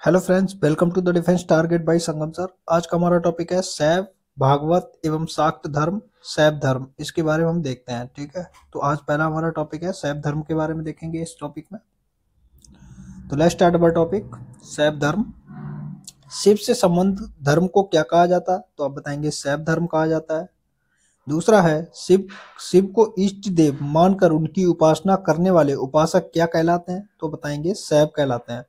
Hello friends, welcome to the defence target by Sangam sir. आज का हमारा टॉपिक है शैव, भागवत एवं शाक्त धर्म, शैव धर्म। इसके बारे में हम देखते हैं। ठीक है, तो आज पहला हमारा टॉपिक है शैव धर्म के बारे में देखेंगे इस टॉपिक में। तो लेट्स स्टार्ट अवर टॉपिक। शैव धर्म। शिव से संबंध धर्म को क्या कहा जाता है? तो आप बताएंगे शैव धर्म कहा जाता है। दूसरा है शिव शिव को इष्ट देव मानकर उनकी उपासना करने वाले उपासक क्या कहलाते हैं? तो बताएंगे शैव कहलाते हैं।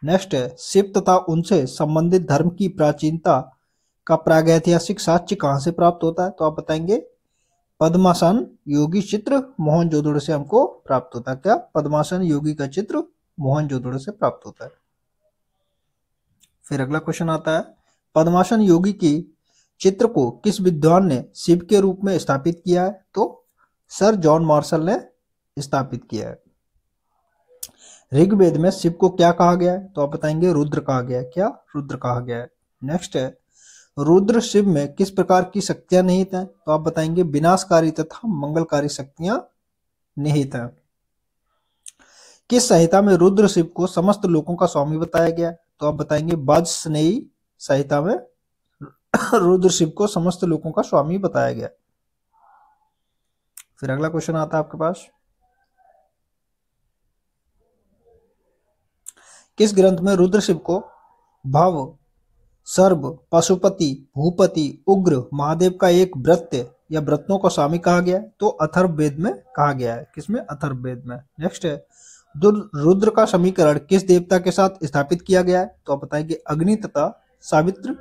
नेक्स्ट है शिव तथा उनसे संबंधित धर्म की प्राचीनता का प्रागैतिहासिक साक्ष्य कहाँ से प्राप्त होता है? तो आप बताएंगे पद्मासन योगी चित्र मोहनजोदड़ो से हमको प्राप्त होता है। क्या? पद्मासन योगी का चित्र मोहनजोदड़ो से प्राप्त होता है। फिर अगला क्वेश्चन आता है, पद्मासन योगी की चित्र को किस विद्वान ने शिव के रूप में स्थापित किया है? तो सर जॉन मार्शल ने स्थापित किया है। ऋग्वेद में शिव को क्या कहा गया है? तो आप बताएंगे रुद्र कहा गया है। क्या? रुद्र कहा गया है। नेक्स्ट है रुद्र शिव में किस प्रकार की शक्तियां निहित हैं? तो आप बताएंगे विनाशकारी तथा मंगलकारी शक्तियां निहित हैं। किस संहिता में रुद्र शिव को समस्त लोकों का स्वामी बताया गया? तो आप बताएंगे वाजस्नेयी संहिता में रुद्र शिव को समस्त लोकों का स्वामी बताया गया। फिर अगला क्वेश्चन आता है आपके पास, किस ग्रंथ में रुद्र शिव को भव, सर्व, पशुपति, भूपति, उग्र, महादेव का एक वृत्य या व्रतों का स्वामी कहा गया है? तो अथर्ववेद में कहा गया है। किसमें? अथर्ववेद में। नेक्स्ट है रुद्र का समीकरण किस देवता के साथ स्थापित किया गया है? तो आप बताएंगे अग्नि तथा सावित्र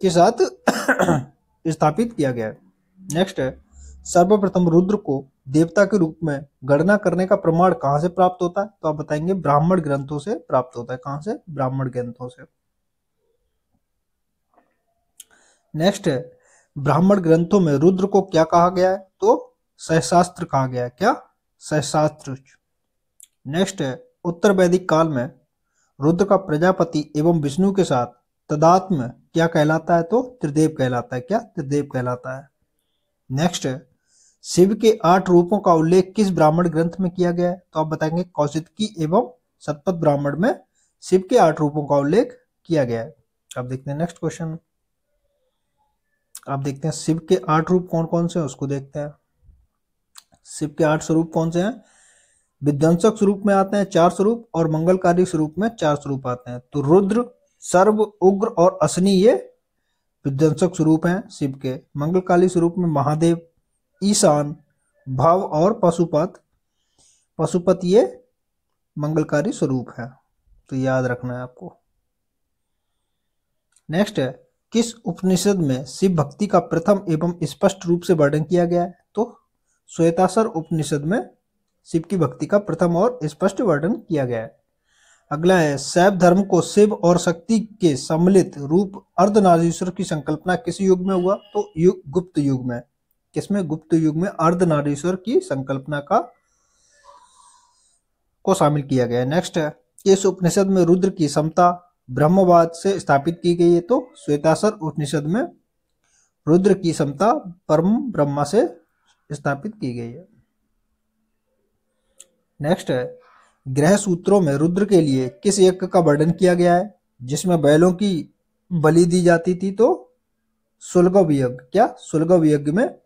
के साथ स्थापित किया गया है। नेक्स्ट है सर्वप्रथम रुद्र को देवता के रूप में गणना करने का प्रमाण कहां से प्राप्त होता है? तो आप बताएंगे ब्राह्मण ग्रंथों से प्राप्त होता है। कहां से? ब्राह्मण ग्रंथों से। नेक्स्ट है ब्राह्मण ग्रंथों में रुद्र को क्या कहा गया है? तो सहस्त्र कहा गया है। क्या? सहस्त्र। नेक्स्ट है उत्तर वैदिक काल में रुद्र का प्रजापति एवं विष्णु के साथ तदात्म क्या कहलाता है? तो त्रिदेव कहलाता है। क्या? त्रिदेव कहलाता है। नेक्स्ट है शिव के 8 रूपों का उल्लेख किस ब्राह्मण ग्रंथ में किया गया है? तो आप बताएंगे कौशिकी एवं शतपथ ब्राह्मण में शिव के 8 रूपों का उल्लेख किया गया है। अब देखते हैं नेक्स्ट क्वेश्चन। आप देखते हैं शिव के 8 रूप कौन कौन से हैं, उसको देखते हैं। शिव के 8 स्वरूप कौन से हैं? विध्वंसक स्वरूप में आते हैं 4 स्वरूप और मंगलकारी स्वरूप में 4 स्वरूप आते हैं। तो रुद्र, सर्व, उग्र और असनी ये विध्वंसक स्वरूप हैं शिव के। मंगलकाली स्वरूप में महादेव, ईशान, भव और पशुपत ये मंगलकारी स्वरूप है। तो याद रखना है आपको। नेक्स्ट है किस उपनिषद में शिव भक्ति का प्रथम एवं स्पष्ट रूप से वर्णन किया गया है? तो श्वेताश्वर उपनिषद में शिव की भक्ति का प्रथम और स्पष्ट वर्णन किया गया है। अगला है शैव धर्म को शिव और शक्ति के सम्मिलित रूप अर्धनारीश्वर की संकल्पना किस युग में हुआ? तो गुप्त युग में। किसमें? गुप्त युग में अर्धनारीश्वर की संकल्पना को शामिल किया गया है। नेक्स्ट है किस उपनिषद में रुद्र की समता ब्रह्मवाद से स्थापित की गई है? तो श्वेताश्वर उपनिषद में रुद्र की समता परम ब्रह्मा से स्थापित की गई है। नेक्स्ट है ग्रह सूत्रों में रुद्र के लिए किस यज्ञ का वर्णन किया गया है जिसमें बैलों की बलि दी जाती थी? तो सुलगव यज्ञ। क्या? सुलगव यज्ञ में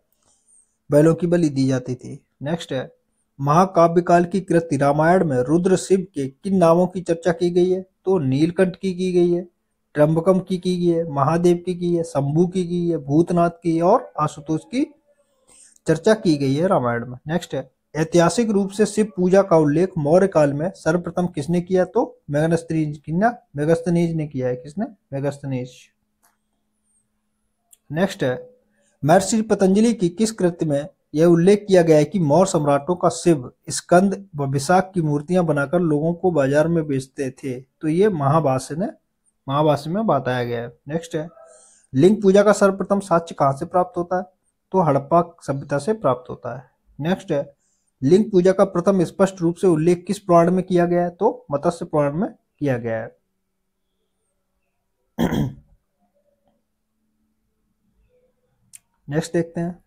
बैलों की बलि दी जाती थी। नेक्स्ट है महाकाव्य काल की कृति रामायण में रुद्र शिव के किन नामों की चर्चा की गई है? तो नीलकंठ की गई है, त्र्यंबकम की गई है, महादेव की है, शंभू की गई है, भूतनाथ की और आशुतोष की चर्चा की गई है रामायण में। नेक्स्ट है ऐतिहासिक रूप से शिव पूजा का उल्लेख मौर्य काल में सर्वप्रथम किसने किया? तो मेगस्थनीज ने किया है। किसने? मेगस्थनीज। नेक्स्ट है महर्षि पतंजलि की किस कृति में यह उल्लेख किया गया है कि मौर्य सम्राटों का शिव, स्कंद व विशाख की मूर्तियां बनाकर लोगों को बाजार में बेचते थे? तो ये महाभाष्य में बताया गया है। नेक्स्ट है लिंग पूजा का सर्वप्रथम साक्ष्य कहां से प्राप्त होता है? तो हड़प्पा सभ्यता से प्राप्त होता है। नेक्स्ट है लिंग पूजा का प्रथम स्पष्ट रूप से उल्लेख किस पुराण में किया गया है? तो मत्स्य पुराण में किया गया है। नेक्स्ट देखते हैं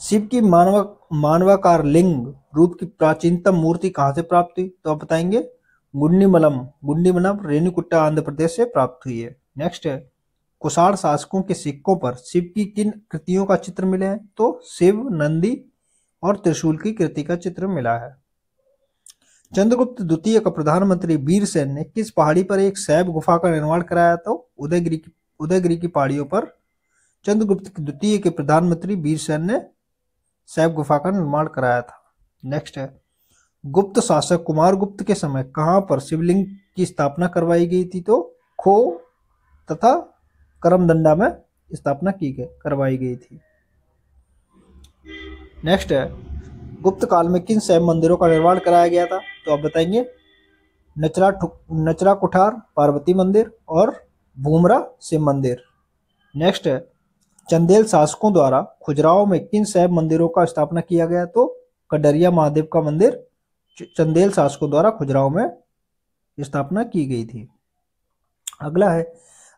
शिव की मानवाकार लिंग रूप की प्राचीनतम मूर्ति कहां से प्राप्त हुई? तो आप बताएंगे गुंडीमलम रेणुकुट्टा आंध्र प्रदेश से प्राप्त हुई है। नेक्स्ट है, कुषाण शासकों के सिक्कों पर शिव की किन कृतियों का चित्र मिले हैं? तो शिव, नंदी और त्रिशूल की कृति का चित्र मिला है। चंद्रगुप्त द्वितीय का प्रधानमंत्री वीरसेन ने किस पहाड़ी पर एक शैव गुफा का निर्माण कराया? तो उदयगिरी की पहाड़ियों पर चंद्रगुप्त द्वितीय के प्रधानमंत्री वीरसेन ने शैव गुफा का निर्माण कराया था। नेक्स्ट है, गुप्त शासक कुमारगुप्त के समय कहां पर शिवलिंग की स्थापना करवाई गई थी? तो खो तथा करमदंडा में स्थापना करवाई गई थी। नेक्स्ट है, गुप्त काल में किन शैव मंदिरों का निर्माण कराया गया था? तो आप बताएंगे नचरा कुठार पार्वती मंदिर और भूमरा शिव मंदिर। नेक्स्ट है, चंदेल शासकों द्वारा खुजराहो में किन शैव मंदिरों का स्थापना किया गया? तो कडरिया महादेव का मंदिर चंदेल शासकों द्वारा खुजराहो में स्थापना की गई थी। अगला है,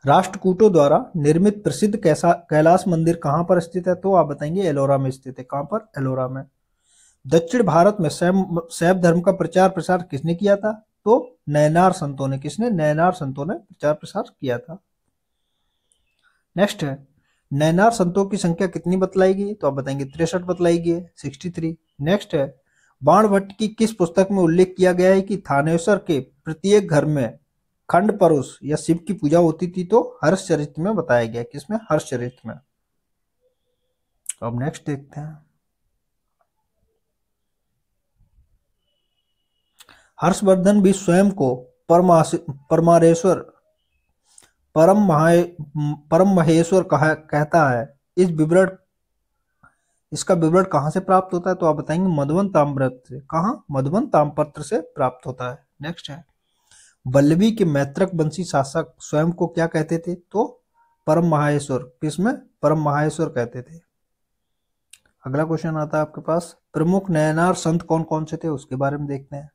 राष्ट्रकूटों द्वारा निर्मित प्रसिद्ध कैलाश मंदिर कहां पर स्थित है? तो आप बताएंगे एलोरा में स्थित है। कहां पर? एलोरा में। दक्षिण भारत में शैव धर्म का प्रचार प्रसार किसने किया था? तो नैनार संतों ने। किसने? नैनार संतों ने प्रचार प्रसार किया था। नेक्स्ट है, नैनार संतों की संख्या कितनी बतलाई गई? तो आप बताएंगे 63 बतलाई गई है, 63। नेक्स्ट है, बाणभट्ट की किस पुस्तक में उल्लेख किया गया है कि थानेश्वर के प्रत्येक घर में खंड परुष या शिव की पूजा होती थी? तो हर्षचरित में बताया गया। किसमें? हर्षचरित में। अब नेक्स्ट देखते हैं, हर्षवर्धन भी स्वयं को परमारेश्वर परम महेश्वर कहता है। इसका विवरण कहां से प्राप्त होता है? तो आप बताएंगे मधुबन ताम्रपत्र से। कहां? मधुबन ताम्रपत्र से प्राप्त होता है। नेक्स्ट है, वल्लभी के मैत्रक वंशी शासक स्वयं को क्या कहते थे? तो परम महेश्वर। किसमें? परम महेश्वर कहते थे। अगला क्वेश्चन आता है आपके पास, प्रमुख नयनार संत कौन कौन से थे उसके बारे में देखते हैं।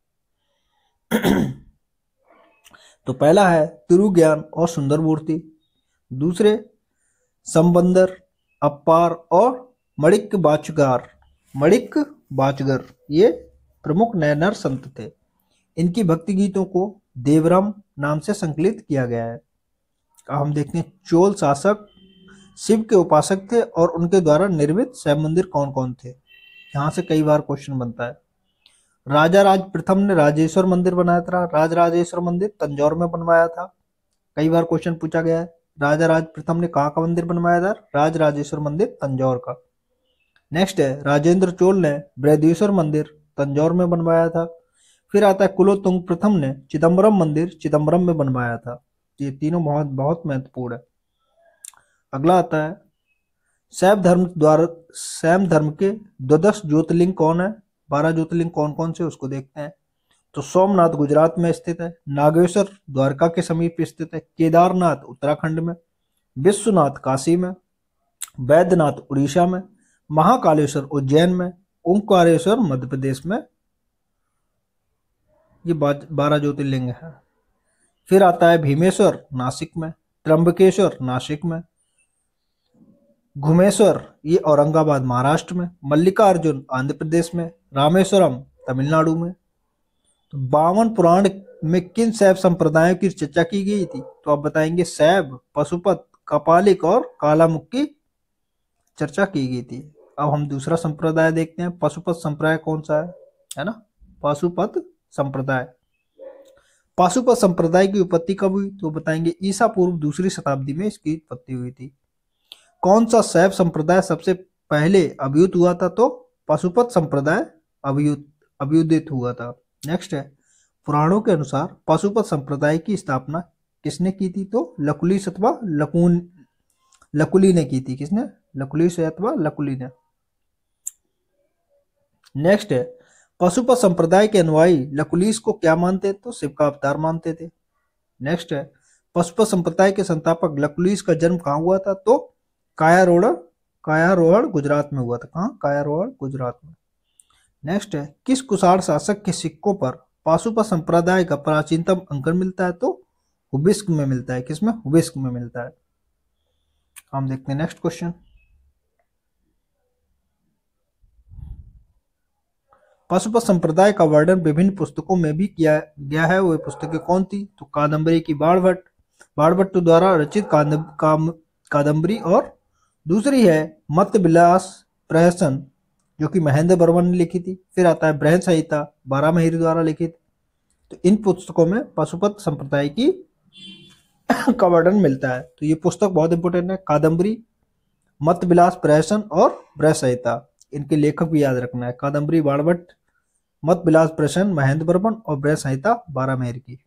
तो पहला है तिरुज्ञान और सुंदर मूर्ति, दूसरे संबंदर, अप्पार और मणिक बाचगर ये प्रमुख नयनार संत थे। इनकी भक्ति गीतों को देवरम नाम से संकलित किया गया है। हम देखते हैं चोल शासक शिव के उपासक थे और उनके द्वारा निर्मित शैव मंदिर कौन कौन थे? यहाँ से कई बार क्वेश्चन बनता है। राजा राज प्रथम ने राजेश्वर मंदिर बनाया था। राजराजेश्वर मंदिर तंजौर में बनवाया था। कई बार क्वेश्चन पूछा गया है, राजा राज प्रथम ने कहाँ का मंदिर बनवाया था? राजराजेश्वर मंदिर तंजौर का। नेक्स्ट है, राजेंद्र चोल ने बृहदीश्वर मंदिर तंजौर में बनवाया था। फिर आता है कुलोत्तुंग प्रथम ने चिदम्बरम मंदिर चिदम्बरम में बनवाया था। ये तीनों बहुत बहुत महत्वपूर्ण है। अगला आता है, शैव धर्म के द्वादश ज्योतिर्लिंग कौन है? 12 ज्योतिर्लिंग कौन कौन से उसको देखते हैं। तो सोमनाथ गुजरात में स्थित है, नागेश्वर द्वारका के समीप स्थित है, केदारनाथ उत्तराखंड में, विश्वनाथ काशी में, वैद्यनाथ उड़ीसा में, महाकालेश्वर उज्जैन में, ओंकारेश्वर मध्य प्रदेश में। ये 12 ज्योतिर्लिंग है। फिर आता है भीमेश्वर नासिक में, त्र्यंबकेश्वर नासिक में, घुमेश्वर ये औरंगाबाद महाराष्ट्र में, मल्लिकार्जुन आंध्र प्रदेश में, रामेश्वरम तमिलनाडु में। तो 52 पुराण में किन शैव संप्रदायों की चर्चा की गई थी? तो आप बताएंगे शैव, पशुपत, कपालिक और कालामुख की चर्चा की गई थी। अब हम दूसरा संप्रदाय देखते हैं, पशुपत संप्रदाय कौन सा है ना? पाशुपत संप्रदाय। पाशुपत संप्रदाय की उत्पत्ति कब हुई? तो बताएंगे ईसा पूर्व 2री शताब्दी में इसकी उत्पत्ति हुई थी। कौन सा शैव संप्रदाय सबसे पहले अभ्युत हुआ था? तो पाशुपत संप्रदाय अभ्युदित हुआ था। नेक्स्ट है, पुराणों के अनुसार पाशुपत संप्रदाय की स्थापना किसने की थी? तो लकुलिश अथवा लकुली ने की थी। किसने? लकुलिश अथवा लकुली ने। नेक्स्ट है, पाशुपत संप्रदाय के अनुयायी लकुलिश को क्या मानते? तो शिव का अवतार मानते थे। नेक्स्ट है, पाशुपत संप्रदाय के संस्थापक लकुलिश का जन्म कहाँ हुआ था? तो कायारोहण गुजरात में हुआ था। कहाँ? कायारोहण गुजरात में। नेक्स्ट है, किस कुषाण शासक के सिक्कों पर पाशुपत संप्रदाय का प्राचीनतम अंकन मिलता है? तो हुबिस्क में मिलता है। किसमें? हुबिस्क में मिलता है। हम देखते हैं नेक्स्ट क्वेश्चन, पशुपत संप्रदाय का वर्णन विभिन्न पुस्तकों में भी किया गया है। वो पुस्तकें कौन थी? तो कादम्बरी की बाणभट्ट द्वारा रचित कादम्बरी, और दूसरी है मत्स्य विलास प्रहसन जो कि महेंद्र वर्मन ने लिखी थी। फिर आता है बृहद संहिता बारामहिरी द्वारा लिखित। तो इन पुस्तकों में पशुपत संप्रदाय की का वर्णन मिलता है। तो ये पुस्तक बहुत इंपोर्टेंट है, कादम्बरी, मत्स्य विलास प्रहसन और बृहद संहिता। इनके लेखक भी याद रखना है, कादम्बरी बाणभट्ट, मत्स्य विलास प्रहसन महेंद्र वर्मन और बृहद संहिता बारामहिरी की।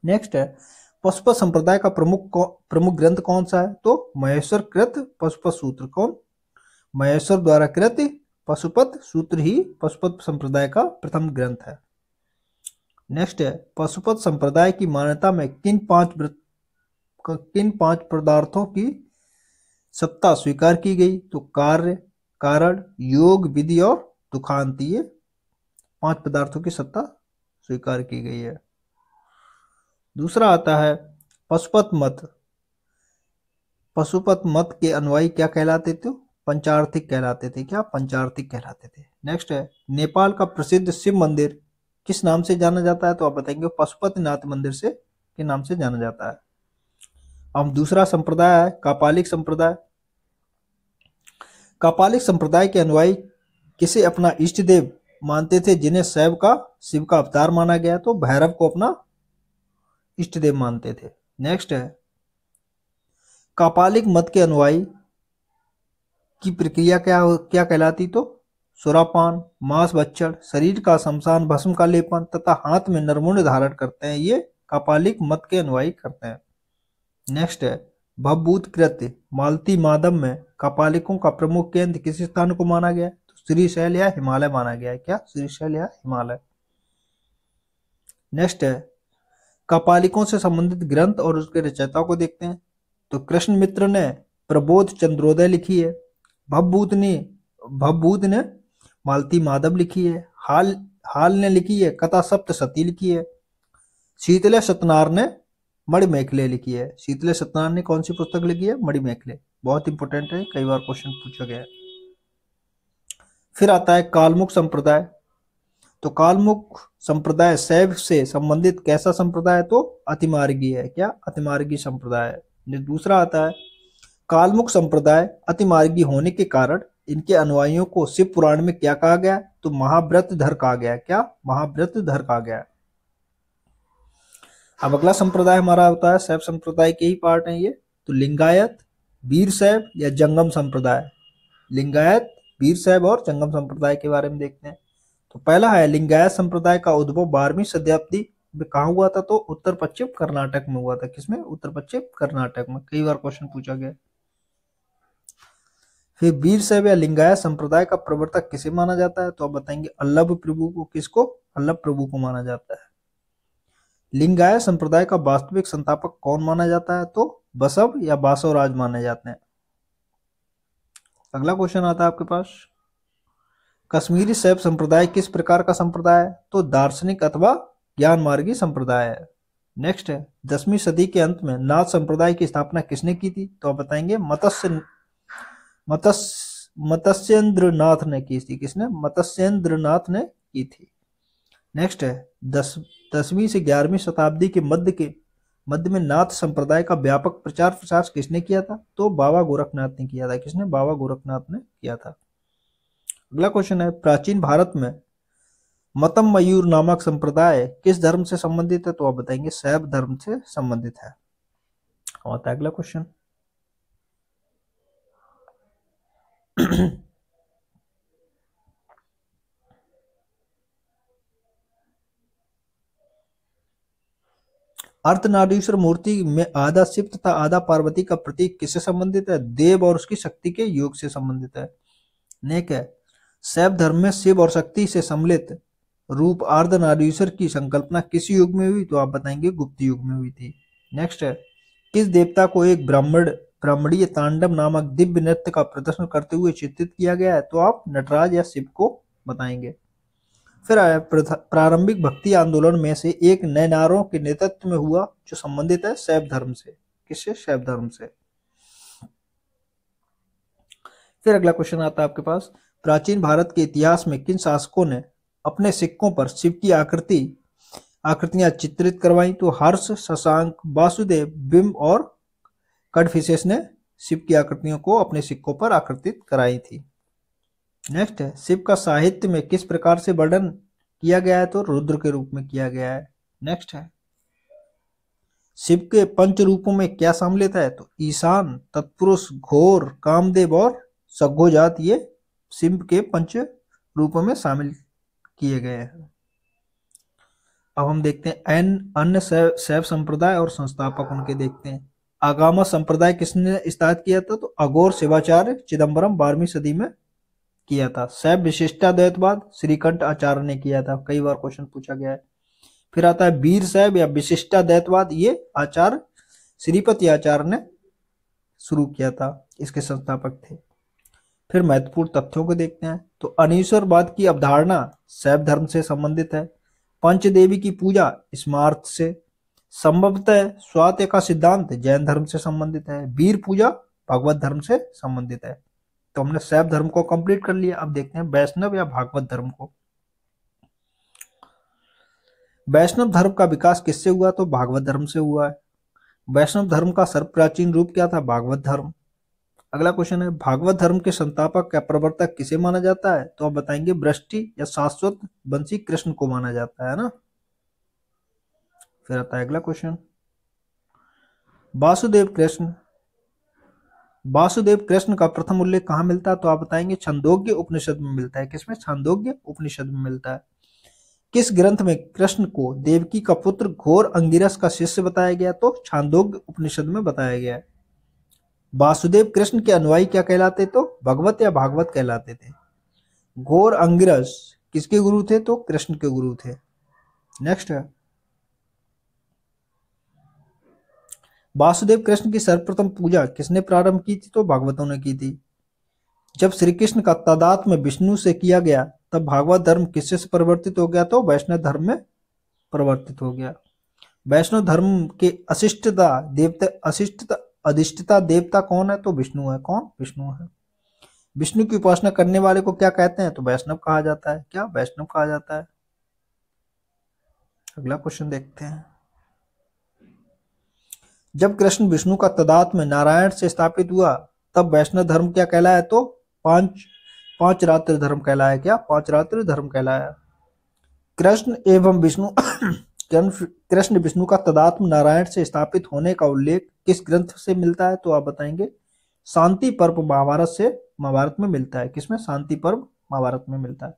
नेक्स्ट है पशुपत संप्रदाय का प्रमुख ग्रंथ कौन सा है? तो महेश्वर कृत पशुपत सूत्र। कौन? महेश्वर द्वारा कृत पशुपत सूत्र ही पशुपत संप्रदाय का प्रथम ग्रंथ है। नेक्स्ट है पशुपत संप्रदाय की मान्यता में किन पांच पदार्थों की सत्ता स्वीकार की गई? तो कार्य, कारण, योग, विधि और दुखांत, ये 5 पदार्थों की सत्ता स्वीकार की गई है। दूसरा आता है पशुपत मत। पशुपत मत के अनुयायी क्या कहलाते थे? पंचार्थिक कहलाते थे। क्या? पंचार्थिक कहलाते थे। नेक्स्ट है नेपाल का प्रसिद्ध शिव मंदिर किस नाम से जाना जाता है? तो आप बताएंगे पशुपतिनाथ मंदिर से के नाम से जाना जाता है। अब दूसरा संप्रदाय है कापालिक संप्रदाय। कापालिक संप्रदाय के अनुयायी किसे अपना इष्ट देव मानते थे, जिन्हें शिव का अवतार माना गया? तो भैरव को अपना इष्ट देव मानते थे। नेक्स्ट है कापालिक मत के अनुयायी की प्रक्रिया क्या कहलाती? तो सुरापान, मांस भक्षण, शरीर का शमशान भस्म का लेपन तथा हाथ में नरमुंड धारण करते हैं, ये कापालिक मत के अनुयायी करते हैं। नेक्स्ट है भवभूत कृत्य। मालती माधव में कापालिकों का प्रमुख केंद्र किस स्थान को माना गया? तो श्रीशैल या हिमालय माना गया है। क्या? श्रीशैल या हिमालय। नेक्स्ट है कापालिकों से संबंधित ग्रंथ और उसके रचयिताओं को देखते हैं। तो कृष्ण मित्र ने प्रबोध चंद्रोदय लिखी है। भवभूत ने मालती माधव लिखी है। हाल ने लिखी है कथा सप्तशती लिखी है। शीतले सत्यनारायण ने मणिमेखले लिखी है। शीतले सत्यनारायण ने कौन सी पुस्तक लिखी है? मणिमेखले। बहुत इंपोर्टेंट है, कई बार क्वेश्चन पूछा गया है। फिर आता है कालमुख संप्रदाय। तो कालमुख संप्रदाय शैव से संबंधित कैसा संप्रदाय है? तो अतिमार्गी है। क्या? अतिमार्गी संप्रदाय है। दूसरा आता है कालमुख संप्रदाय अतिमार्गी होने के कारण इनके अनुयायियों को शिव पुराण में क्या कहा गया? तो महाव्रतधर कहा गया। क्या? महाव्रतधर कहा गया। अब अगला संप्रदाय हमारा होता है शैव संप्रदाय के ही पार्ट है ये। तो लिंगायत, वीरशैव या जंगम संप्रदाय। लिंगायत, वीरशैव और जंगम संप्रदाय के बारे में देखते हैं। तो पहला है लिंगायत संप्रदाय का उद्भव 12वीं शताब्दी में कहाँ हुआ था? तो उत्तर पश्चिम कर्नाटक में हुआ था। किसमें? उत्तर पश्चिम कर्नाटक में। कई बार क्वेश्चन पूछा गया। फिर वीरशैव या लिंगायत संप्रदाय का प्रवर्तक किसे माना जाता है? तो आप बताएंगे अल्लभ प्रभु को। किसको? अल्लभ प्रभु को माना जाता है। लिंगायत संप्रदाय का वास्तविक संस्थापक कौन माना जाता है? तो बसव या बासवराज माने जाते हैं। अगला क्वेश्चन आता है आपके पास कश्मीरी शैव संप्रदाय किस प्रकार का संप्रदाय है? तो दार्शनिक अथवा ज्ञान मार्गी संप्रदाय है। नेक्स्ट है 10वीं सदी के अंत में नाथ संप्रदाय की स्थापना किसने की थी? तो आप बताएंगे मत्स्येंद्रनाथ ने की थी। किसने? मत्स्येंद्रनाथ ने की थी। नेक्स्ट है 10वीं से 11वीं शताब्दी के मध्य में नाथ संप्रदाय का व्यापक प्रचार प्रसार किसने किया था? तो बाबा गोरखनाथ ने किया था। किसने? बाबा गोरखनाथ ने किया था। अगला क्वेश्चन है प्राचीन भारत में मतम मयूर नामक संप्रदाय किस धर्म से संबंधित है? तो आप बताएंगे शैव धर्म से संबंधित है। आता है अगला क्वेश्चन अर्धनारीश्वर मूर्ति में आधा शिव तथा आधा पार्वती का प्रतीक किससे संबंधित है? देव और उसकी शक्ति के योग से संबंधित है। नेक है शैव धर्म में शिव और शक्ति से सम्मिलित रूप अर्धनारीश्वर की संकल्पना किस युग में हुई? तो आप बताएंगे गुप्त युग में हुई थी। नेक्स्ट है किस देवता को एक ब्राह्मणीय तांडव नामक दिव्य नृत्य का प्रदर्शन करते हुए चित्रित किया गया है? तो आप नटराज या शिव को बताएंगे। फिर आया प्रारंभिक भक्ति आंदोलन में से एक नैनारों के नेतृत्व में हुआ जो संबंधित है शैव धर्म से। किससे? शैव धर्म से। फिर अगला क्वेश्चन आता है आपके पास प्राचीन भारत के इतिहास में किन शासकों ने अपने सिक्कों पर शिव की आकृतियां चित्रित करवाई? तो हर्ष, शशांक, वासुदेव, बिंब और कड़फिसेस ने शिव की आकृतियों को अपने सिक्कों पर आकृतित कराई थी। नेक्स्ट है, शिव का साहित्य में किस प्रकार से वर्णन किया गया है? तो रुद्र के रूप में किया गया है। नेक्स्ट है, शिव के पंच रूपों में क्या सम्मिलित है? तो ईशान, तत्पुरुष, घोर, कामदेव और सघोजात, ये शिव के पंच रूपों में शामिल किए गए हैं। अब हम देखते हैं अन्य शैव संप्रदाय और संस्थापक उनके देखते हैं। आगामा संप्रदाय किसने स्थापित किया था? तो अघोर शिवाचार्य चिदम्बरम 12वीं सदी में किया था। शैव विशिष्टाद्वैतवाद श्रीकंठ आचार्य ने किया था, कई बार क्वेश्चन पूछा गया है। फिर आता है वीर शैव या विशिष्टाद्वैतवाद, ये आचार्य श्रीपति आचार्य ने शुरू किया था, इसके संस्थापक थे। फिर महत्वपूर्ण तथ्यों को देखते हैं। तो अनीश्वरवाद की अवधारणा शैव धर्म से संबंधित है। पंचदेवी की पूजा स्मार्त से, संभवतः स्वात्य का सिद्धांत जैन धर्म से संबंधित है। वीर पूजा भागवत धर्म से संबंधित है। तो हमने शैव धर्म को कंप्लीट कर लिया। अब देखते हैं वैष्णव या भागवत धर्म को। वैष्णव धर्म का विकास किससे हुआ? तो भागवत धर्म से हुआ है। वैष्णव धर्म का सर्वप्राचीन रूप क्या था? भागवत धर्म। अगला क्वेश्चन है, भागवत धर्म के संस्थापक या प्रवर्तक किसे माना जाता है? तो आप बताएंगे वृष्टि या शाश्वत वंशी कृष्ण को माना जाता है ना। फिर आता है अगला क्वेश्चन, वासुदेव कृष्ण का प्रथम उल्लेख कहाँ मिलता है? तो आप बताएंगे छंदोग्य उपनिषद में मिलता है। किसमें? छंदोग्य उपनिषद में मिलता है। किस ग्रंथ में कृष्ण को देवकी का पुत्र घोर अंगिरस का शिष्य बताया गया? तो छांदोग्य उपनिषद में बताया गया है। वासुदेव कृष्ण के अनुयायी क्या कहलाते? तो भगवत या भागवत कहलाते थे। घोर अंगिरस किसके गुरु थे? तो कृष्ण के गुरु थे। नेक्स्ट है, वासुदेव कृष्ण की सर्वप्रथम पूजा किसने प्रारंभ की थी? तो भागवतों ने की थी। जब श्री कृष्ण का तादात्म्य विष्णु से किया गया तब भागवत धर्म किससे से परिवर्तित हो गया? तो वैष्णव धर्म में परिवर्तित हो गया। वैष्णव धर्म के अधिष्ठता देवता कौन है? तो विष्णु है। कौन? विष्णु है। विष्णु की उपासना करने वाले को क्या कहते हैं? तो वैष्णव कहा जाता है। क्या? वैष्णव कहा जाता है। अगला क्वेश्चन देखते हैं, जब कृष्ण विष्णु का तादात्म्य नारायण से स्थापित हुआ तब वैष्णव धर्म क्या कहलाया? तो पांच रात्रि धर्म कहलाया। क्या? पांच रात्रि धर्म कहलाया। कृष्ण एवं विष्णु कृष्ण विष्णु का तादात्म्य नारायण से स्थापित होने का उल्लेख किस ग्रंथ से मिलता है? तो आप बताएंगे शांति पर्व महाभारत में मिलता है। किसमें? शांति पर्व महाभारत में मिलता है।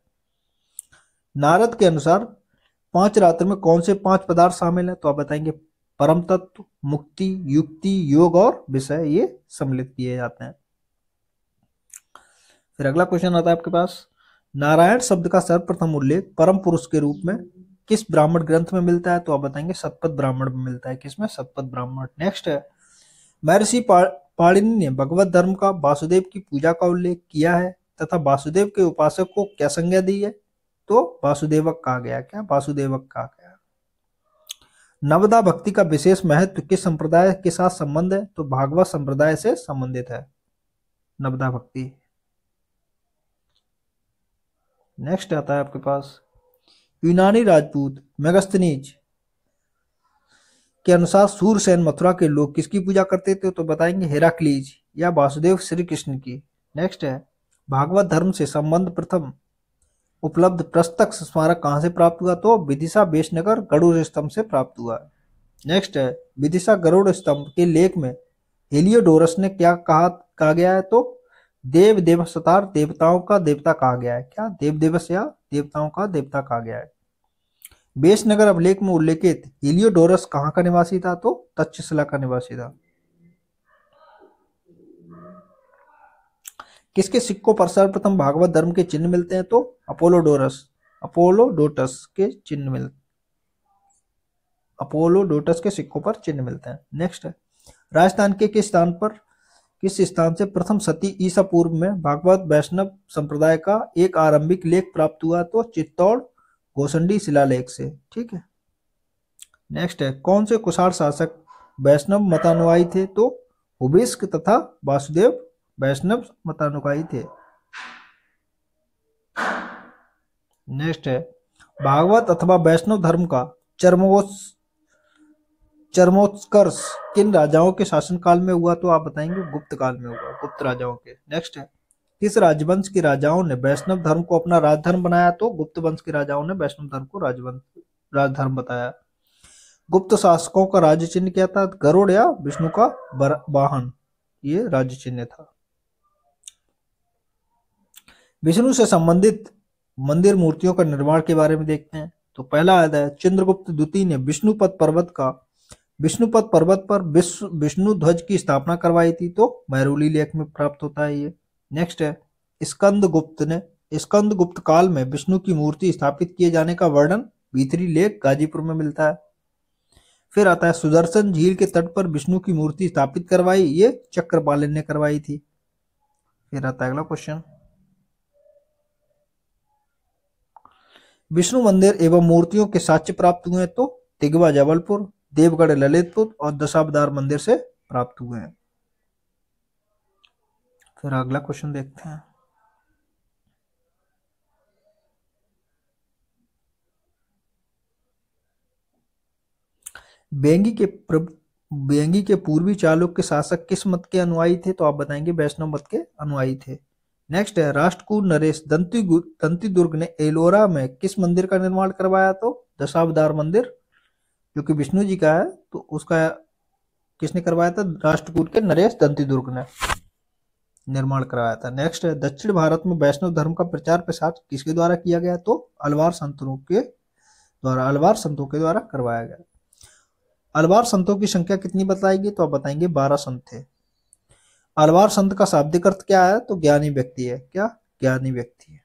नारद के अनुसार पांच रात्रि में कौन से पांच पदार्थ शामिल हैं? तो आप बताएंगे परम तत्व, मुक्ति, युक्ति, योग और विषय, ये सम्मिलित किए जाते हैं। फिर अगला क्वेश्चन आता है आपके पास, नारायण शब्द का सर्वप्रथम उल्लेख परम पुरुष के रूप में किस ब्राह्मण ग्रंथ में मिलता है? तो आप बताएंगे शतपथ ब्राह्मण में मिलता है। किसमें? शतपथ ब्राह्मण। नेक्स्ट है, महर्षि पाणिनि ने भगवत धर्म का वासुदेव की पूजा का उल्लेख किया है तथा वासुदेव के उपासक को क्या संज्ञा दी है? तो वासुदेवक कहा गया। क्या? वासुदेवक कहा गया। नवदा भक्ति का विशेष महत्व किस संप्रदाय के साथ संबंध है? तो भागवत संप्रदाय से संबंधित है नवदा भक्ति। नेक्स्ट आता है आपके पास, यूनानी राजपूत मेगस्थनीज के अनुसार सूरसेन मथुरा के लोग किसकी पूजा करते थे? तो बताएंगे हेराक्लीज या वासुदेव श्री कृष्ण की। नेक्स्ट है, भागवत धर्म से संबंध प्रथम उपलब्ध प्रस्तक स्मारक कहां से प्राप्त हुआ? तो विदिशा बेशनगर गरुड़ स्तंभ से प्राप्त हुआ। नेक्स्ट है, विदिशा गरुड़ स्तंभ के लेख में हेलियोडोरस ने क्या कहा गया है? तो देव देवस्तार देवताओं का देवता कहा गया है। क्या? देव देवस या देवताओं का देवता कहा गया है। बेशनगर अभिलेख में उल्लेखित हेलियोडोरस कहाँ का निवासी था? तो तक्षशिला का निवासी था। किसके सिक्कों पर सर्वप्रथम भागवत धर्म के चिन्ह मिलते हैं? तो अपोलोडोटस के चिन्ह अपोलोडोटस के सिक्कों पर चिन्ह मिलते हैं। नेक्स्ट है, राजस्थान के किस स्थान से प्रथम शती ईसा पूर्व में भागवत वैष्णव संप्रदाय का एक आरंभिक लेख प्राप्त हुआ? तो चित्तौड़ घोसंडी शिलालेख से। ठीक है। नेक्स्ट है, कौन से कुषाण शासक वैष्णव मतानुयायी थे? तो हुबिस्क तथा वासुदेव वैष्णव मतानुयायी थे। नेक्स्ट है भागवत अथवा वैष्णव धर्म का चरमोत्कर्ष किन राजाओं के शासनकाल में हुआ? तो आप बताएंगे गुप्त काल में हुआ, गुप्त राजाओं के। नेक्स्ट है किस राजवंश के राजाओं ने वैष्णव धर्म को अपना राजधर्म बनाया? तो गुप्त वंश के राजाओं ने वैष्णव धर्म को राजधर्म बताया। गुप्त शासकों का राज्य चिन्ह क्या था? गरुड़ या विष्णु का वाहन, ये राज्य चिन्ह था। विष्णु से संबंधित मंदिर मूर्तियों का निर्माण के बारे में देखते हैं। तो पहला आता है चंद्रगुप्त द्वितीय ने विष्णुपद पर्वत पर विष्णु ध्वज की स्थापना करवाई थी। तो महरौली लेख में प्राप्त होता है ये। नेक्स्ट है स्कंदगुप्त काल में विष्णु की मूर्ति स्थापित किए जाने का वर्णन भीतरी लेख गाजीपुर में मिलता है। फिर आता है सुदर्शन झील के तट पर विष्णु की मूर्ति स्थापित करवाई, ये चक्रपालन ने करवाई थी। फिर आता है अगला क्वेश्चन, विष्णु मंदिर एवं मूर्तियों के साक्ष्य प्राप्त हुए? तो तिगवा जबलपुर, देवगढ़ ललितपुर और दशावतार मंदिर से प्राप्त हुए हैं। फिर अगला क्वेश्चन देखते हैं, बेंगी के पूर्वी चालुक्य शासक किस मत के अनुयायी थे? तो आप बताएंगे वैष्णव मत के अनुयायी थे। नेक्स्ट है राष्ट्रकूट नरेश दंतीदुर्ग ने एलोरा में किस मंदिर का निर्माण करवाया? तो दशावतार मंदिर, जो कि विष्णु जी का है, तो उसका किसने करवाया था? राष्ट्रकूट के नरेश दंतीदुर्ग ने निर्माण करवाया था। नेक्स्ट है दक्षिण भारत में वैष्णव धर्म का प्रचार प्रसार किसके द्वारा किया गया? तो अलवार संतों के द्वारा करवाया गया। अलवार संतों की संख्या कितनी बताएगी? तो आप बताएंगे 12 संत थे। अलवार संत का शाब्दिक अर्थ क्या है? तो ज्ञानी व्यक्ति है। क्या? ज्ञानी व्यक्ति है।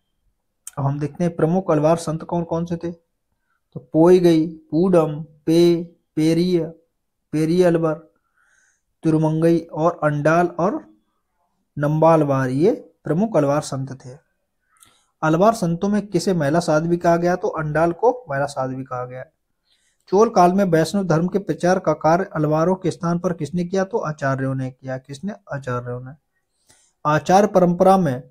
अब हम देखते हैं प्रमुख अलवार संत कौन कौन से थे। तो पोईगई, पूडम, पेरी अलवर, तिरुमंगई और अंडाल और नंबालवार, ये प्रमुख अलवार संत थे। अलवार संतों में किसे महिला साध्वी कहा गया? तो अंडाल को महिला साध्वी कहा गया। चोल काल में वैष्णव धर्म के प्रचार का कार्य अलवारों के स्थान पर किसने किया? तो आचार्यों ने किया। किसने? आचार्यों ने। आचार्य परंपरा में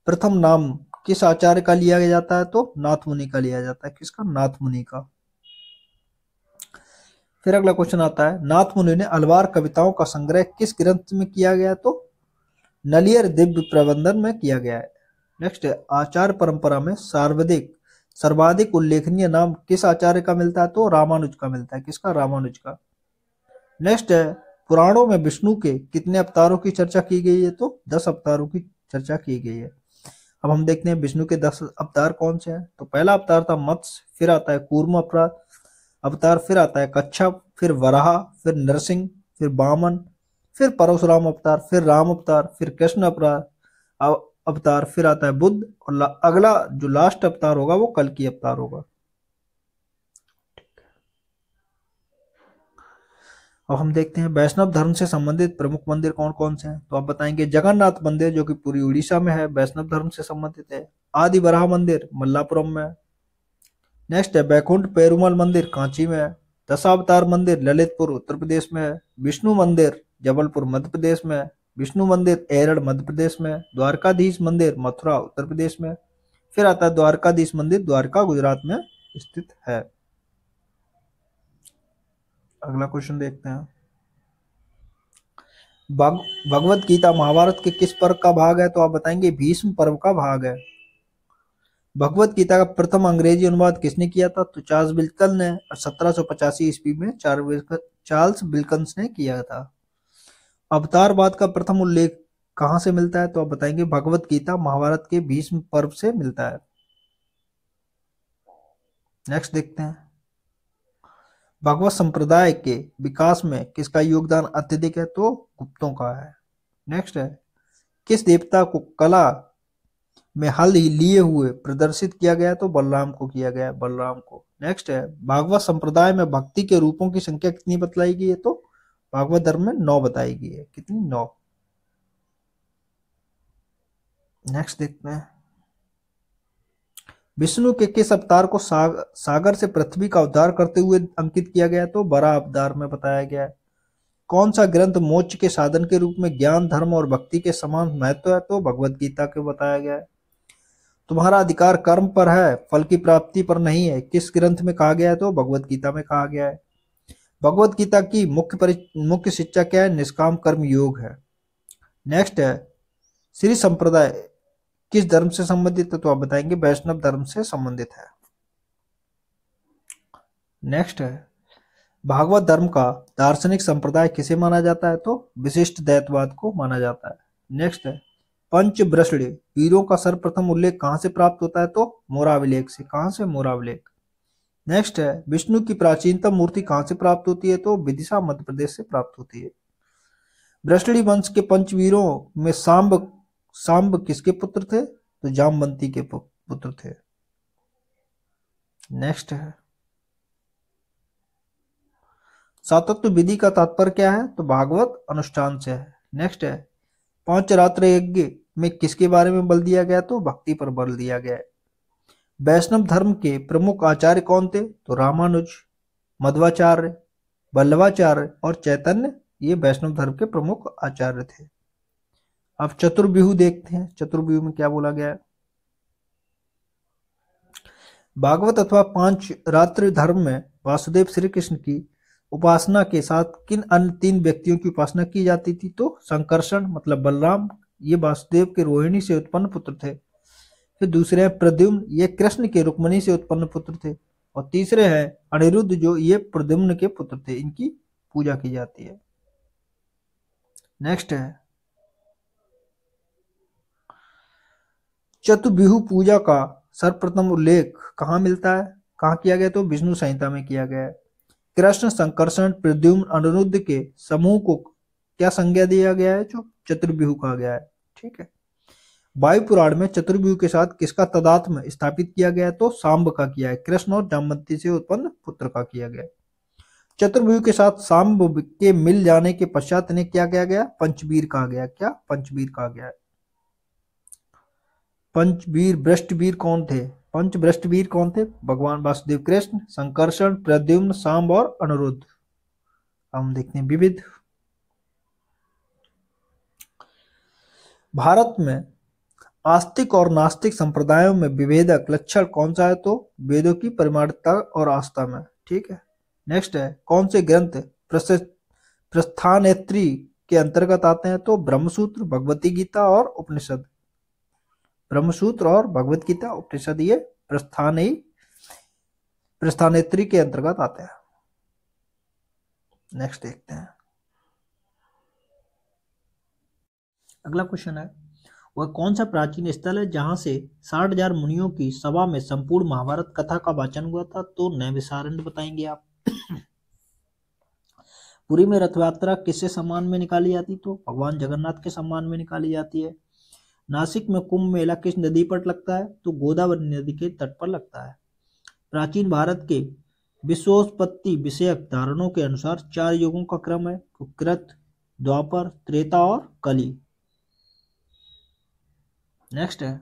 प्रथम नाम किस आचार्य का लिया जाता है? तो नाथ मुनि का लिया जाता है। किसका? नाथ मुनि का। फिर अगला क्वेश्चन आता है नाथ मुनि ने अलवार कविताओं का संग्रह किस ग्रंथ में किया गया? तो नलियर दिव्य प्रबंधन में किया गया है। नेक्स्ट है आचार्य परंपरा में सर्वाधिक उल्लेखनीय नाम किस आचार्य का मिलता है? तो रामानुज का मिलता है। किसका? रामानुज का। नेक्स्ट है पुराणों में विष्णु के कितने अवतारों की चर्चा की गई है? तो 10 अवतारों की चर्चा की गई है। अब हम देखते हैं विष्णु के 10 अवतार कौन से हैं। तो पहला अवतार था मत्स्य, फिर आता है कूर्म अवतार, फिर आता है कच्छप, फिर वराह, फिर नरसिंह, फिर वामन, फिर परशुराम अवतार, फिर राम अवतार, फिर कृष्ण अवतार, फिर आता है बुद्ध और अगला जो लास्ट अवतार होगा वो कल्कि अवतार होगा। अब हम देखते हैं वैष्णव धर्म से संबंधित प्रमुख मंदिर कौन कौन से हैं। तो आप बताएंगे जगन्नाथ मंदिर, जो कि पूरी उड़ीसा में है, वैष्णव धर्म से संबंधित है। आदि वराह मंदिर मल्लापुरम में। नेक्स्ट है बैकुंठ पेरुमल मंदिर कांची में है। दशावतार मंदिर ललितपुर उत्तर प्रदेश में है। विष्णु मंदिर जबलपुर मध्य प्रदेश में है। विष्णु मंदिर एरड़ मध्य प्रदेश में। द्वारकाधीश मंदिर मथुरा उत्तर प्रदेश में। फिर आता है द्वारकाधीश मंदिर द्वारका गुजरात में स्थित है। अगला क्वेश्चन देखते हैं भगवत गीता महाभारत के किस पर्व का भाग है? तो आप बताएंगे भीष्म पर्व का भाग है। भगवत गीता का प्रथम अंग्रेजी अनुवाद किसने किया था? तो चार्ल्स विल्कन ने 1785 ईस्वी में चार्ल्स विल्कन्स ने किया था। अवतारवाद का प्रथम उल्लेख कहां से मिलता है? तो आप बताएंगे भगवत गीता महाभारत के भीष्म पर्व से मिलता है। नेक्स्ट देखते हैं भगवत संप्रदाय के विकास में किसका योगदान अत्यधिक है? तो गुप्तों का है। नेक्स्ट है किस देवता को कला में हल लिए हुए प्रदर्शित किया गया? तो बलराम को किया गया, बलराम को। नेक्स्ट है भागवत संप्रदाय में भक्ति के रूपों की संख्या कितनी बतलाई गई है? तो भागवत धर्म में 9 बताई गई है। कितनी? 9। नेक्स्ट देखते हैं विष्णु के किस अवतार को सागर से पृथ्वी का उद्धार करते हुए अंकित किया गया? तो बराह अवतार में बताया गया है। कौन सा ग्रंथ मोक्ष के साधन के रूप में ज्ञान धर्म और भक्ति के समान महत्व है? तो भगवत गीता के बताया गया है। तुम्हारा अधिकार कर्म पर है, फल की प्राप्ति पर नहीं है, किस ग्रंथ में कहा गया है? तो भगवत गीता में कहा गया है। भगवत गीता की मुख्य शिक्षा क्या है? निष्काम कर्म योग है। नेक्स्ट है, श्री संप्रदाय किस धर्म से संबंधित है? तो आप बताएंगे वैष्णव धर्म से संबंधित है। नेक्स्ट है, भागवत धर्म का दार्शनिक संप्रदाय किसे माना जाता है? तो विशिष्ट द्वैतवाद को माना जाता है। नेक्स्ट है, पंचवृष्णि वीरों का सर्वप्रथम उल्लेख कहां से प्राप्त होता है? तो मोराविलेख से। कहां से? मोराविलेख। नेक्स्ट है, विष्णु की प्राचीनतम मूर्ति कहां से प्राप्त होती है? तो विदिशा मध्य प्रदेश से प्राप्त होती है। वृष्णि वंश के पंचवीरों में सांब किसके पुत्र थे? तो जामवंती के पुत्र थे। नेक्स्ट है, सातत्व विधि का तात्पर्य क्या है? तो भागवत अनुष्ठान से है। नेक्स्ट है, पांच रात्र यज्ञ में किसके बारे में बल दिया गया? तो भक्ति पर बल दिया गया है। वैष्णव धर्म के प्रमुख आचार्य कौन थे? तो रामानुज, मध्वाचार्य, वल्लभाचार्य और चैतन्य, ये वैष्णव धर्म के प्रमुख आचार्य थे। अब चतुर्व्यूह देखते हैं, चतुर्व्यूह में क्या बोला गया है। भागवत अथवा पांच रात्रि धर्म में वासुदेव श्री कृष्ण की उपासना के साथ किन अन्य तीन व्यक्तियों की उपासना की जाती थी? तो संकर्षण मतलब बलराम, ये वासुदेव के रोहिणी से उत्पन्न पुत्र थे। फिर दूसरे हैं प्रद्युम्न, ये कृष्ण के रुक्मिणी से उत्पन्न पुत्र थे। और तीसरे हैं अनिरुद्ध, जो ये प्रद्युम्न के पुत्र थे, इनकी पूजा की जाती है। नेक्स्ट है, चतुर्व्यूह पूजा का सर्वप्रथम उल्लेख कहाँ मिलता है? कहाँ किया गया? तो विष्णु संहिता में किया गया है। कृष्ण, संकर्षण, प्रद्युम्न, अनिरुद्ध के समूह को क्या संज्ञा दिया गया है? जो चतुर्व्यूह कहा गया है। ठीक है। वायु पुराण में चतुर्व्यूह के साथ किसका तदात्म स्थापित किया गया है? तो सांब का किया है। कृष्ण और जामवंती से उत्पन्न पुत्र का किया गया। चतुर्व्यूह के साथ सांब के मिल जाने के पश्चात इन्हें क्या किया गया? पंचवीर कहा गया। क्या? पंचवीर कहा गया है। पंचवीर भ्रष्टवीर कौन थे? पंच भ्रष्टवीर कौन थे? भगवान वासुदेव कृष्ण, संकर्षण, प्रद्युम्न, सांब और अनिरुद्ध। हम देखते हैं विविध। भारत में आस्तिक और नास्तिक संप्रदायों में विभेदक लक्षण कौन सा है? तो वेदों की परिमाणिकता और आस्था में। ठीक है। नेक्स्ट है, कौन से ग्रंथ प्रस्थानेत्री के अंतर्गत आते हैं? तो ब्रह्मसूत्र, भगवती गीता और उपनिषद। ब्रह्मसूत्र और भगवत गीता, उपनिषद, ये प्रस्थानेत्री के अंतर्गत आते हैं। नेक्स्ट देखते हैं। अगला क्वेश्चन है, वह कौन सा प्राचीन स्थल है जहां से 60,000 मुनियों की सभा में संपूर्ण महाभारत कथा का वाचन हुआ था? तो नैमिषारण्य बताएंगे आप। पुरी में रथ यात्रा किससे सम्मान में निकाली जाती? तो भगवान जगन्नाथ के सम्मान में निकाली जाती है। नासिक में कुंभ मेला किस नदी पर लगता है? तो गोदावरी नदी के तट पर लगता है। प्राचीन भारत के विश्वोत्पत्ति विषयक धारणों के अनुसार 4 युगों का क्रम है, कृत, द्वापर, त्रेता और कली। नेक्स्ट है,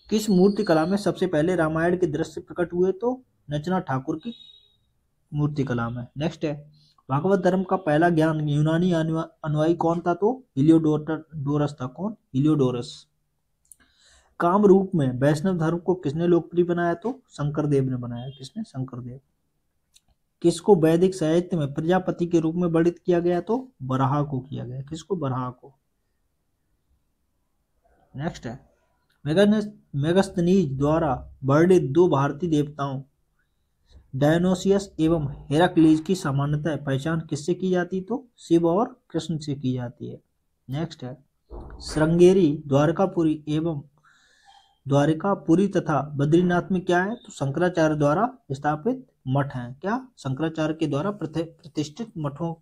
किस मूर्ति कला में सबसे पहले रामायण के दृश्य प्रकट हुए? तो नचना ठाकुर की मूर्ति कला में। नेक्स्ट है, भागवत धर्म का पहला ज्ञान यूनानी अनुयायी कौन था? तो हिलियोडोरस था। कौन? हिलियोडोरस। काम रूप में वैष्णव धर्म को किसने लोकप्रिय बनाया? तो शंकरदेव ने बनाया। किसने? शंकरदेव। किसको वैदिक साहित्य में प्रजापति के रूप में वर्णित किया गया? तो बराह को किया गया। किसको? बराह को। नेक्स्ट है, मेगस्थनीज द्वारा वर्णित 2 भारतीय देवताओं डायनोसियस एवं हेराक्लीज की सामान्यतः पहचान किससे की जाती? तो शिव और कृष्ण से की जाती है। नेक्स्ट है, श्रृंगेरी, द्वारिकापुरी तथा बद्रीनाथ में क्या है? तो शंकराचार्य द्वारा स्थापित मठ हैं। क्या? शंकराचार्य के द्वारा प्रतिष्ठित मठों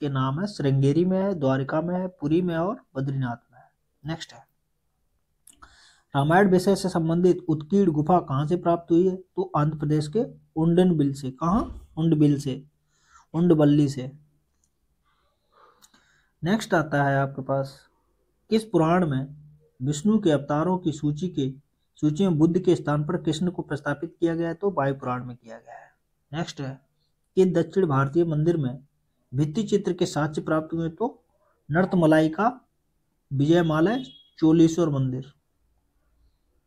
के नाम है। श्रृंगेरी में है, द्वारिका में है, पुरी में और बद्रीनाथ में है। नेक्स्ट है, रामायण विषय से संबंधित उत्कीर्ण गुफा कहाँ से प्राप्त हुई है? तो आंध्र प्रदेश के उंडनबिल से। कहाँ? उंडबिल से, उंडबल्ली से। नेक्स्ट आता है आपके पास, किस पुराण में विष्णु के अवतारों की सूची में बुद्ध के स्थान पर कृष्ण को प्रस्तापित किया गया है? तो वायु पुराण में किया गया है। नेक्स्ट है, कि दक्षिण भारतीय मंदिर में भित्ति चित्र के साक्ष्य प्राप्त हुए? तो नर्तमलाई का विजयमालय चोलेश्वर मंदिर।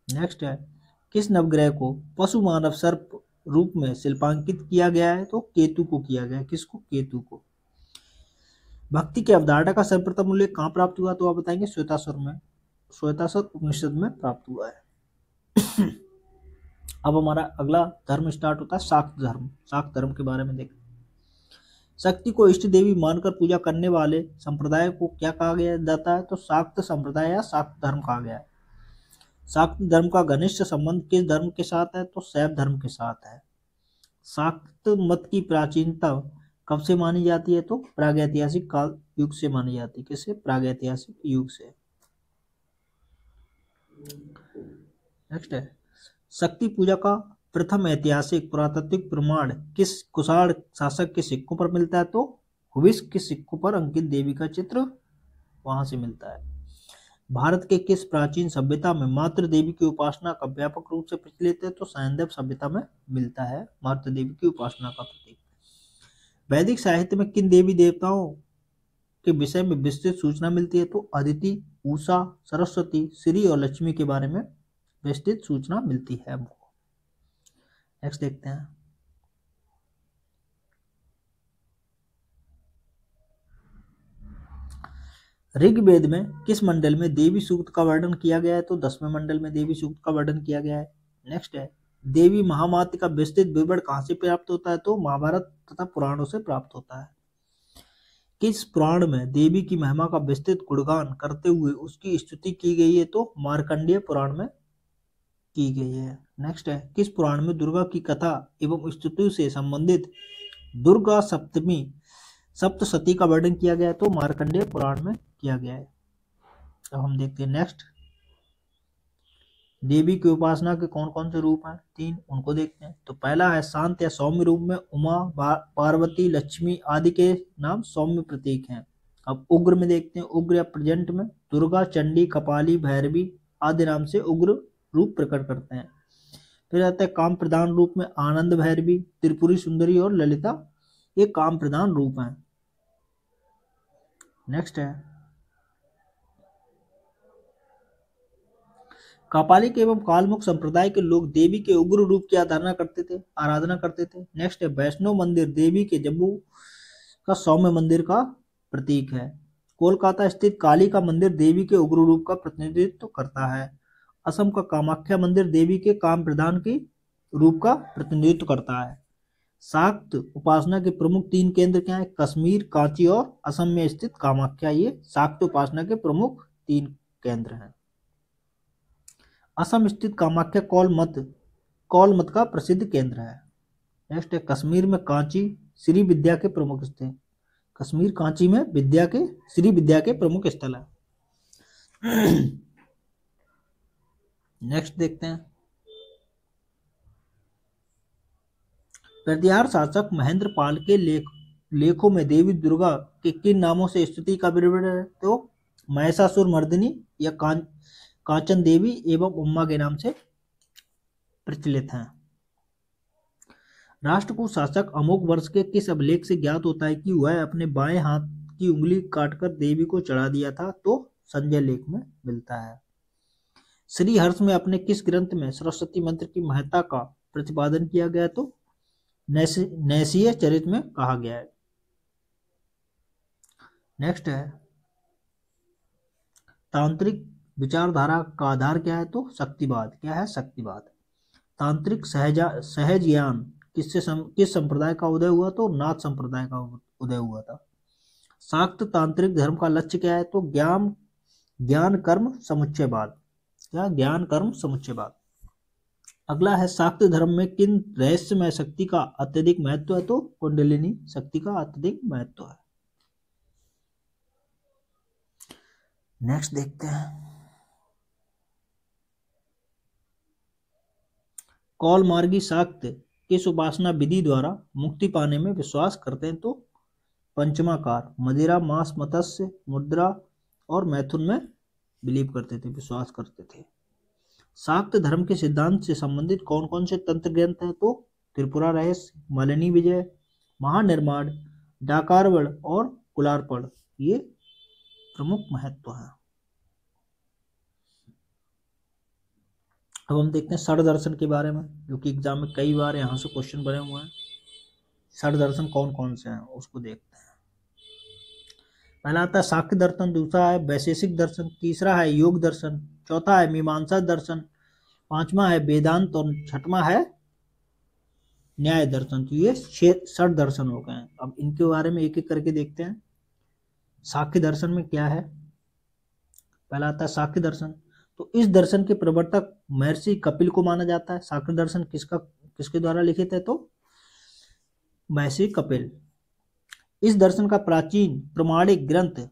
नेक्स्ट है, किस नवग्रह को पशु मानव सर्प रूप में शिल्पांकित किया गया है? तो केतु को किया गया है। किसको? केतु को। भक्ति की अवधारणा का सर्वप्रथम उल्लेख कहाँ प्राप्त हुआ? तो आप बताएंगे श्वेताश्वर में, श्वेताश्वर उपनिषद में प्राप्त हुआ है। अब हमारा अगला धर्म स्टार्ट होता है शाक्त धर्म। शाक्त धर्म के बारे में देखें। शक्ति को इष्ट देवी मानकर पूजा करने वाले संप्रदाय को क्या कहा गया जाता है? तो शाक्त संप्रदाय या शाक्त धर्म कहा गया है। शाक्त धर्म का घनिष्ठ संबंध किस धर्म के साथ है? तो शैव धर्म के साथ है। शाक्त मत की प्राचीनता कब से मानी जाती है? तो प्रागैतिहासिक काल युग से मानी जाती है। किससे? प्रागैतिहासिक युग से। नेक्स्ट है, शक्ति पूजा का प्रथम ऐतिहासिक पुरातात्विक प्रमाण किस कुषाण शासक के सिक्कों पर मिलता है? तो हुविस्क के सिक्कों पर अंकित देवी का चित्र वहां से मिलता है। भारत के किस प्राचीन सभ्यता में मातृ देवी की उपासना का व्यापक रूप से प्रचलित है? तो सैंधव सभ्यता में मिलता है मातृ देवी की उपासना का प्रतीक। वैदिक साहित्य में किन देवी देवताओं के विषय में विस्तृत सूचना मिलती है? तो अदिति, उषा, सरस्वती, श्री और लक्ष्मी के बारे में विस्तृत सूचना मिलती है हमको। नेक्स्ट देखते हैं, ऋग्वेद में किस मंडल में देवी सूक्त का वर्णन किया गया है? तो 10वें मंडल में देवी सूक्त का वर्णन किया गया है। नेक्स्ट है, देवी महामात्य का विस्तृत विवरण कहाँ से प्राप्त होता है? तो महाभारत तथा पुराणों से प्राप्त होता है। किस पुराण में देवी की महिमा का विस्तृत गुणगान करते हुए उसकी स्तुति की गई है? तो मार्कंडेय पुराण में की गई है। नेक्स्ट है, किस पुराण में दुर्गा की कथा एवं स्तुति से संबंधित दुर्गा सप्तमी सप्तशती का वर्णन किया गया है? तो मार्कंडेय पुराण में किया गया है। अब हम देखते हैं नेक्स्ट, देवी की उपासना के कौन कौन से रूप हैं? 3, उनको देखते हैं। तो पहला है शांत या सौम्य रूप में उमा, पार्वती, लक्ष्मी आदि के नाम सौम्य प्रतीक हैं। अब उग्र में देखते हैं, उग्र या प्रेजेंट में दुर्गा, चंडी, कपाली, भैरवी आदि नाम से उग्र रूप प्रकट करते हैं। फिर आता है काम प्रदान रूप में आनंद भैरवी, त्रिपुरी सुंदरी और ललिता, ये काम प्रदान रूप हैं। नेक्स्ट है, कापालिक एवं कालमुख संप्रदाय के लोग देवी के उग्र रूप की आराधना करते थे। नेक्स्ट है, वैष्णव मंदिर देवी के जम्मू का सौम्य मंदिर का प्रतीक है। कोलकाता स्थित काली का मंदिर देवी के उग्र रूप का प्रतिनिधित्व करता है। असम का कामाख्या मंदिर देवी के काम प्रदान की रूप का प्रतिनिधित्व करता है। शाक्त उपासना के प्रमुख 3 केंद्र क्या है? कश्मीर, कांची और असम में स्थित कामाख्या, ये शाक्त उपासना के प्रमुख 3 केंद्र हैं। असम स्थित कामाख्या कौल मत का प्रसिद्ध केंद्र है। नेक्स्ट है, कश्मीर में कांची श्री विद्या के प्रमुख स्थल। कश्मीर कांची में श्री विद्या के प्रमुख स्थल है। नेक्स्ट देखते हैं, प्रतिहार शासक महेंद्र पाल के लेखों में देवी दुर्गा के किन नामों से स्तुति का विवरण है? तो महिषासुर मर्दिनी या कांचन देवी एवं उम्मा के नाम से प्रचलित हैं। राष्ट्रकूट शासक अमोघ वर्ष के किस अभिलेख से ज्ञात होता है कि वह अपने बाएं हाथ की उंगली काटकर देवी को चढ़ा दिया था? तो संजय लेख में मिलता है। श्री हर्ष में अपने किस ग्रंथ में सरस्वती मंत्र की महत्ता का प्रतिपादन किया गया? तो नैसीय चरित में कहा गया है। नेक्स्ट है, तांत्रिक विचारधारा का आधार क्या है? तो शक्तिवाद। क्या है? शक्तिवाद। तांत्रिक सहज ज्ञान किस संप्रदाय का उदय हुआ? तो नाथ संप्रदाय का उदय हुआ था। शाक्त तांत्रिक धर्म का लक्ष्य क्या है? तो ज्ञान कर्म समुच्चयवाद। क्या? ज्ञान कर्म समुच्चयवाद। अगला है, शाक्त धर्म में किन रहस्यमय शक्ति का अत्यधिक महत्व है? तो कुंडलिनी शक्ति का अत्यधिक महत्व है। नेक्स्ट देखते हैं, कौल मार्गी शाक्त किस उपासना विधि द्वारा मुक्ति पाने में विश्वास करते हैं? तो पंचमाकार, मदिरा, मांस, मत्स्य, मुद्रा और मैथुन में बिलीव करते थे, विश्वास करते थे। शाक्त धर्म के सिद्धांत से संबंधित कौन कौन से तंत्र ग्रंथ हैं? तो त्रिपुरा रहस्य, मालिनी विजय, महानिर्माण, डाकारवण और कुलार्पण, ये प्रमुख महत्व है। अब हम देखते हैं षड दर्शन के बारे में, जो कि एग्जाम में कई बार यहाँ से क्वेश्चन बने हुए हैं। षड दर्शन कौन कौन से हैं उसको देखते हैं। पहला आता है सांख्य दर्शन, दूसरा है वैशेषिक दर्शन, तीसरा है योग दर्शन, चौथा है मीमांसा दर्शन, पांचवा है वेदांत और छठवां है न्याय दर्शन। तो ये 6 दर्शन हो गए हैं। अब इनके बारे में एक एक करके देखते हैं। सांख्य दर्शन में क्या है? पहला आता है सांख्य दर्शन। तो इस दर्शन के प्रवर्तक महर्षि कपिल को माना जाता है। सांख्य दर्शन किसके द्वारा लिखित है? तो महर्षि कपिल। इस दर्शन का प्राचीन प्रमाणिक ग्रंथ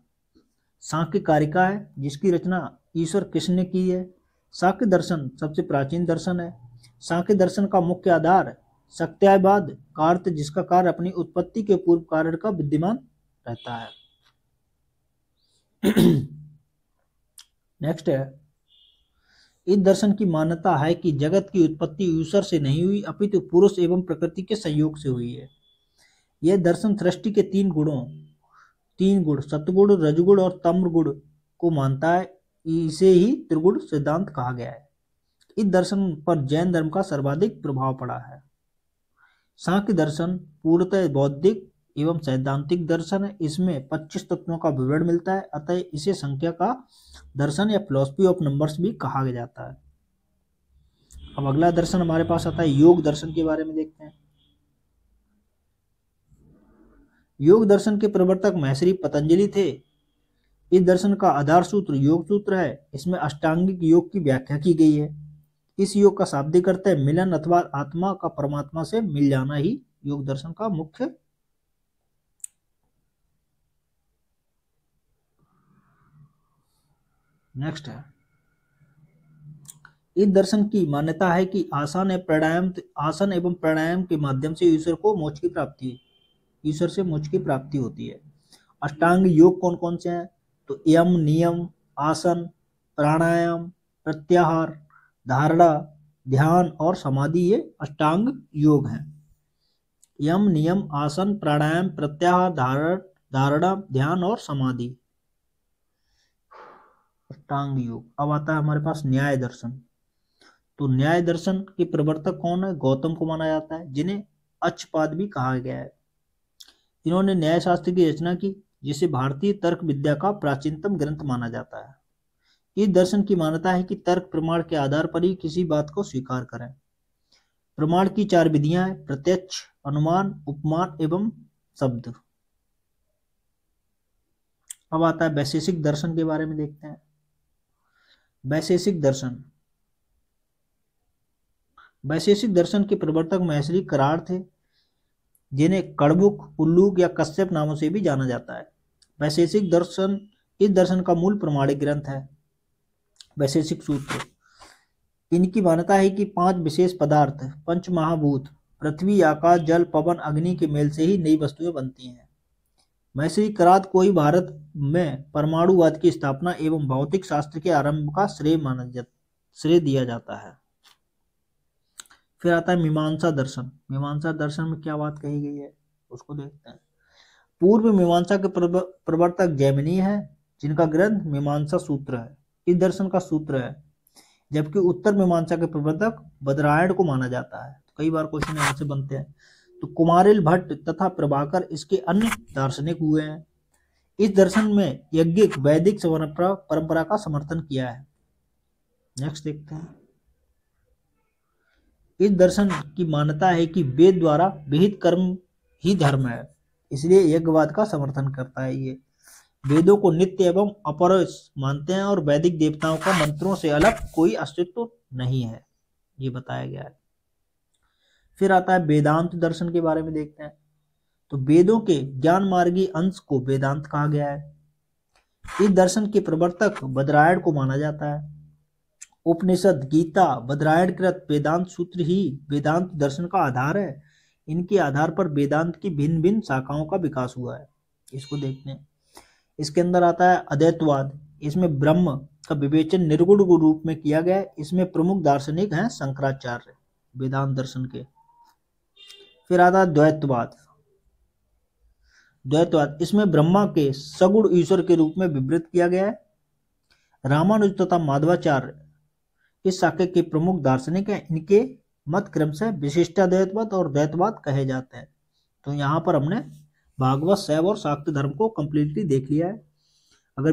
सांख्य कारिका है, जिसकी रचना ईश्वर कृष्ण ने की है। सांख्य दर्शन सबसे प्राचीन दर्शन है। सांख्य दर्शन का मुख्य आधार सत्यायवाद का अर्थ, जिसका कार्य अपनी उत्पत्ति के पूर्व कारण का विद्यमान रहता है। नेक्स्ट है, इस दर्शन की मान्यता है कि जगत की उत्पत्ति ईश्वर से नहीं हुई, अपितु पुरुष एवं प्रकृति के संयोग से हुई है। यह दर्शन सृष्टि के 3 गुण सतगुण, रजगुण और तमगुण को मानता है। इसे ही त्रिगुण सिद्धांत कहा गया है। इस दर्शन पर जैन धर्म का सर्वाधिक प्रभाव पड़ा है। सांख्य दर्शन पूर्णतः बौद्धिक एवं सैद्धांतिक दर्शन है। इसमें 25 तत्वों का विवरण मिलता है, अतः इसे संख्या का दर्शन या फिलॉसफी ऑफ नंबर्स भी कहा जाता है। अब अगला दर्शन हमारे पास आता है योग दर्शन के बारे में देखते हैं। योग दर्शन के प्रवर्तक महर्षि पतंजलि थे। इस दर्शन का आधार सूत्र योग सूत्र है। इसमें अष्टांगिक योग की व्याख्या की गई है। इस योग का शाब्दिक अर्थ है मिलन अथवा आत्मा का परमात्मा से मिल जाना ही योग दर्शन का मुख्य। नेक्स्ट है, इस दर्शन की मान्यता है कि आसन एवं प्राणायाम के माध्यम से ईश्वर से मोक्ष की प्राप्ति होती है। अष्टांग योग कौन कौन से हैं? तो यम, नियम, आसन, प्राणायाम, प्रत्याहार, धारणा, ध्यान और समाधि, ये अष्टांग योग हैं। यम, नियम, आसन, प्राणायाम, प्रत्याहार, धारणा, ध्यान और समाधि, अष्टांग योग। अब आता है हमारे पास न्याय दर्शन। तो न्याय दर्शन के प्रवर्तक कौन है? गौतम को माना जाता है, जिन्हें अच्छपाद भी कहा गया है। इन्होंने न्याय शास्त्र की रचना की, जिसे भारतीय तर्क विद्या का प्राचीनतम ग्रंथ माना जाता है। इस दर्शन की मान्यता है कि तर्क प्रमाण के आधार पर ही किसी बात को स्वीकार करें। प्रमाण की 4 विधियां हैं: प्रत्यक्ष, अनुमान, उपमान एवं शब्द। अब आता है वैशेषिक दर्शन के बारे में देखते हैं। वैशेषिक दर्शन के प्रवर्तक महर्षि कराड़ थे, जिन्हें कड़बुक, उल्लूक या कश्यप नामों से भी जाना जाता है। वैशेषिक दर्शन इस दर्शन का मूल प्रमाणिक ग्रंथ है। वैशेषिक सूत्र। इनकी मान्यता है कि 5 विशेष पदार्थ, पंच महाभूत, पृथ्वी, आकाश, जल, पवन, अग्नि के मेल से ही नई वस्तुएं बनती हैं। महर्षि कराड़ को ही भारत में परमाणुवाद की स्थापना एवं भौतिक शास्त्र के आरंभ का श्रेय दिया जाता है। फिर आता है मीमांसा दर्शन। मीमांसा दर्शन में क्या बात कही गई है उसको देखते हैं। पूर्व मीमांसा के प्रवर्तक जैमिनी है, जिनका ग्रंथ मीमांसा सूत्र है। इस दर्शन का सूत्र है, जबकि उत्तर मीमांसा के प्रवर्तक बदरायण को माना जाता है। तो कई बार क्वेश्चन यहाँ से बनते हैं। तो कुमारिल भट्ट तथा प्रभाकर इसके अन्य दार्शनिक हुए हैं। इस दर्शन में यज्ञिक वैदिक परंपरा का समर्थन किया है। नेक्स्ट देखते हैं। इस दर्शन की मान्यता है कि वेद द्वारा विहित कर्म ही धर्म है, इसलिए यज्ञवाद का समर्थन करता है। ये वेदों को नित्य एवं अपरस मानते हैं और वैदिक देवताओं का मंत्रों से अलग कोई अस्तित्व नहीं है, ये बताया गया है। फिर आता है वेदांत दर्शन के बारे में देखते हैं। तो वेदों के ज्ञान मार्गी अंश को वेदांत कहा गया है। इस दर्शन के प्रवर्तक बदरायण को माना जाता है। उपनिषद, गीता, बदरायणकृत वेदांत सूत्र ही वेदांत दर्शन का आधार है। इनके आधार पर वेदांत की भिन्न भिन्न शाखाओं का विकास हुआ है। इसको देखते हैं। इसके अंदर आता है अद्वैतवाद। इसमें ब्रह्म का विवेचन निर्गुण रूप में किया गया है। इसमें प्रमुख दार्शनिक हैं शंकराचार्य वेदांत दर्शन के। फिर आता है द्वैतवाद। इसमें ब्रह्मा के सगुण ईश्वर के रूप में विवृत किया गया है। रामानुज तथा माधवाचार्य किस शाखे के प्रमुख दार्शनिक हैं? इनके मत क्रमशः विशिष्टाद्वैतवाद और द्वैतवाद कहे जाते हैं। तो यहाँ पर हमने भागवत, शैव और शाक्त धर्म को कंप्लीटली देख लिया है। अगर